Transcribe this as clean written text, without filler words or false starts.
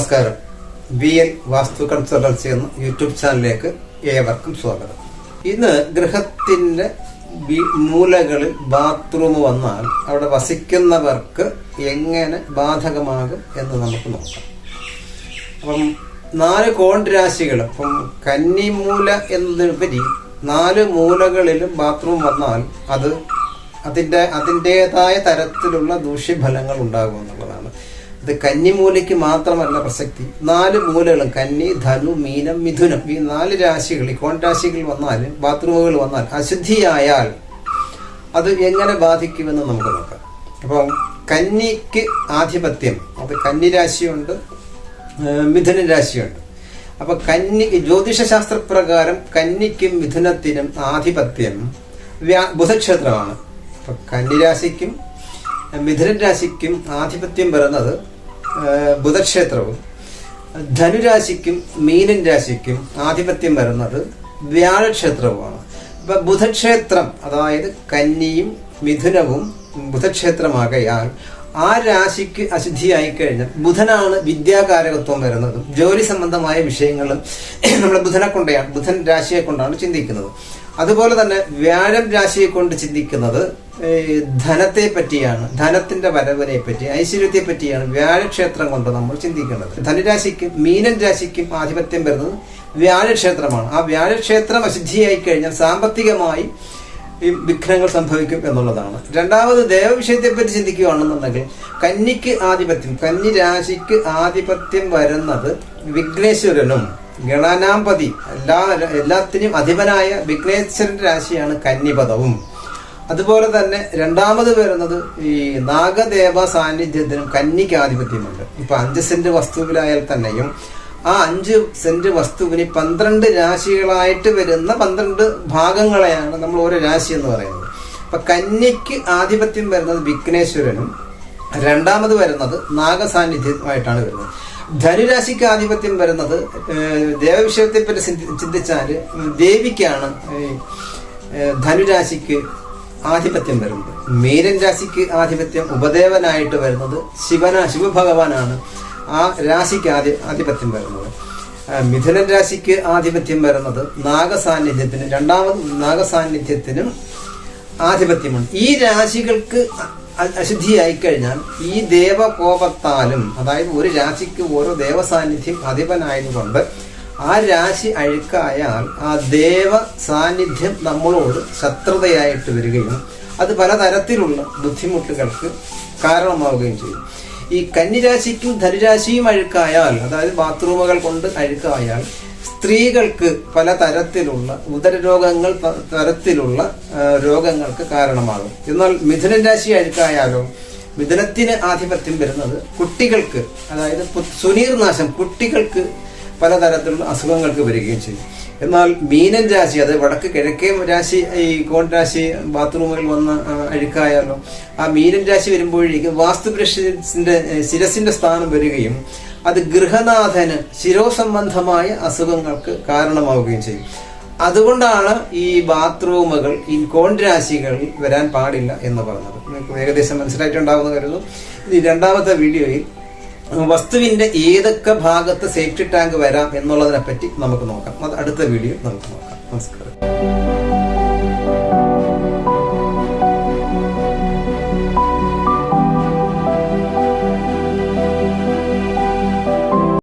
നമസ്കാരം. BL വാസ്തു consultancy എന്ന YouTube ചാനലിലേക്ക് ഏവർക്കും സ്വാഗതം. ഇന്ന് ഗൃഹത്തിന്റെ മൂലകളിൽ ബാത്റൂം വന്നാൽ അവിടെ വസിക്കുന്നവർക്ക് എങ്ങനെ ബാധകമാകും എന്ന് നമുക്ക് നോക്കാം. അപ്പം 4 കോൺ രാശികൾ, അപ്പം കന്നിമൂല എന്നതിനുപരി 4 മൂലകളിലും ബാത്റൂം വന്നാൽ അത് അതിൻ്റെതായ തരത്തിലുള്ള ദൂഷ്യഫലങ്ങൾ ഉണ്ടാകും എന്നുള്ളതാണ്. ഇത് കന്നിമൂലയ്ക്ക് മാത്രമല്ല പ്രസക്തി, 4 മൂലകളും കന്നി, ധനു, മീനം, മിഥുനം, ഈ 4 രാശികൾ, ഈ കോൺ രാശികൾ വന്നാൽ, ബാത്റൂമുകൾ വന്നാൽ അശുദ്ധിയായാൽ അത് എങ്ങനെ ബാധിക്കുമെന്ന് നമുക്ക് നോക്കാം. അപ്പം കന്നിക്ക് ആധിപത്യം, അത് കന്നി രാശിയുണ്ട്, മിഥുന രാശിയുണ്ട്. അപ്പൊ ജ്യോതിഷശാസ്ത്രപ്രകാരം കന്നിക്കും മിഥുനത്തിനും ആധിപത്യം ബുധക്ഷേത്രമാണ്. അപ്പൊ കന്നിരാശിക്കും മിഥുന രാശിക്കും ആധിപത്യം വരുന്നത് ബുധക്ഷേത്രവും, ധനുരാശിക്കും മീനൻ രാശിക്കും ആധിപത്യം വരുന്നത് വ്യാഴക്ഷേത്രവുമാണ്. ഇപ്പൊ ബുധക്ഷേത്രം, അതായത് കന്നിയും മിഥുനവും ബുധക്ഷേത്രമാകയാൽ ആ രാശിക്ക് അശുദ്ധിയായി കഴിഞ്ഞാൽ, ബുധനാണ് വിദ്യാകാരകത്വം വരുന്നതും ജോലി സംബന്ധമായ വിഷയങ്ങളും നമ്മൾ ബുധൻ രാശിയെ കൊണ്ടാണ് ചിന്തിക്കുന്നത്. അതുപോലെ തന്നെ വ്യാഴം രാശിയെ കൊണ്ട് ചിന്തിക്കുന്നത് ധനത്തെ പറ്റിയാണ്, ധനത്തിന്റെ വരവിനെ പറ്റി, ഐശ്വര്യത്തെ പറ്റിയാണ് വ്യാഴക്ഷേത്രം കൊണ്ട് നമ്മൾ ചിന്തിക്കുന്നത്. ധനുരാശിക്കും മീനൻ രാശിക്കും ആധിപത്യം വരുന്നത് വ്യാഴക്ഷേത്രമാണ്. ആ വ്യാഴക്ഷേത്രം അശുദ്ധിയായി കഴിഞ്ഞാൽ സാമ്പത്തികമായി വിഘ്നങ്ങൾ സംഭവിക്കും എന്നുള്ളതാണ്. രണ്ടാമത് ദേവവിഷയത്തെ പറ്റി ചിന്തിക്കുകയാണെന്നുണ്ടെങ്കിൽ കന്നിക്ക് ആധിപത്യം, കന്നി രാശിക്ക് ആധിപത്യം വരുന്നത് വിഘ്നേശ്വരനും ഗണനാമ്പതി, എല്ലാത്തിനും അധിപനായ വിഘ്നേശ്വരന്റെ രാശിയാണ് കന്നിപദവും. അതുപോലെ തന്നെ രണ്ടാമത് വരുന്നത് ഈ നാഗദേവ സാന്നിധ്യത്തിനും കന്നിക്ക് ആധിപത്യമുണ്ട്. ഇപ്പൊ 5 സെന്റ് വസ്തുവിലായാൽ തന്നെയും ആ 5 സെന്റ് വസ്തുവിന് 12 രാശികളായിട്ട് വരുന്ന 12 ഭാഗങ്ങളെയാണ് നമ്മൾ ഓരോ രാശി എന്ന് പറയുന്നത്. അപ്പൊ കന്നിക്ക് ആധിപത്യം വരുന്നത് വിഘ്നേശ്വരനും, രണ്ടാമത് വരുന്നത് നാഗസാന്നിധ്യമായിട്ടാണ് വരുന്നത്. ധനുരാശിക്ക് ആധിപത്യം വരുന്നത്, ദേവവിഷയത്തെ പറ്റി ചിന്തിച്ചാൽ ദേവിക്കാണ് ധനുരാശിക്ക് ആധിപത്യം വരുന്നത്. മീനൻ രാശിക്ക് ആധിപത്യം ഉപദേവനായിട്ട് വരുന്നത് ശിവഭഗവാനാണ് ആ രാശിക്ക് ആധിപത്യം വരുന്നത്. മിഥുനൻ രാശിക്ക് ആധിപത്യം വരുന്നത് നാഗസാന്നിധ്യത്തിന്, രണ്ടാമത് നാഗസാന്നിധ്യത്തിനും ആധിപത്യമുണ്ട്. ഈ രാശികൾക്ക് അശുദ്ധിയായി കഴിഞ്ഞാൽ ഈ ദേവകോപത്താലും, അതായത് ഒരു രാശിക്ക് ഓരോ ദേവസാന്നിധ്യം അധിപനായതുകൊണ്ട് ആ രാശി അഴുക്കായാൽ ആ ദേവ സാന്നിധ്യം നമ്മളോട് ശത്രുതയായിട്ട് വരികയും അത് പലതരത്തിലുള്ള ബുദ്ധിമുട്ടുകൾക്ക് കാരണമാവുകയും ചെയ്യും. ഈ കന്നിരാശിക്കും ധനുരാശിയും അഴുക്കായാൽ, അതായത് ബാത്റൂമുകൾ കൊണ്ട് അഴുക്കായാൽ സ്ത്രീകൾക്ക് പലതരത്തിലുള്ള ഉദരരോഗങ്ങൾ, തരത്തിലുള്ള രോഗങ്ങൾക്ക് കാരണമാകും. എന്നാൽ മിഥുനൻ രാശി അഴുക്കായാലോ, മിഥുനത്തിന് ആധിപത്യം വരുന്നത് കുട്ടികൾക്ക്, അതായത് സുനീർ നാശം, കുട്ടികൾക്ക് പലതരത്തിലുള്ള അസുഖങ്ങൾക്ക് വരികയും ചെയ്യും. എന്നാൽ മീനൻ രാശി, അത് വടക്ക് കിഴക്കേ രാശി, ഈ കോൺ രാശി ബാത്റൂമുകളിൽ വന്ന് അഴുക്കായാലോ, ആ മീനൻ രാശി വരുമ്പോഴേക്കും വാസ്തുപുരുഷന്റെ ശിരസിന്റെ സ്ഥാനം വരികയും അത് ഗൃഹനാഥന് ശിരോസംബന്ധമായ അസുഖങ്ങൾക്ക് കാരണമാവുകയും ചെയ്യും. അതുകൊണ്ടാണ് ഈ ബാത്റൂമുകൾ ഈ കോൺ രാശികളിൽ വരാൻ പാടില്ല എന്ന് പറഞ്ഞത്. നിങ്ങൾക്ക് ഏകദേശം മനസ്സിലായിട്ടുണ്ടാവുന്ന കരുതുന്നു. ഇനി രണ്ടാമത്തെ വീഡിയോയിൽ വസ്തുവിന്റെ ഏതൊക്കെ ഭാഗത്ത് സേഫ്റ്റി ടാങ്ക് വരാം എന്നുള്ളതിനെ പറ്റി നമുക്ക് നോക്കാം. അത് അടുത്ത വീഡിയോ നമുക്ക് നോക്കാം. നമസ്കാരം.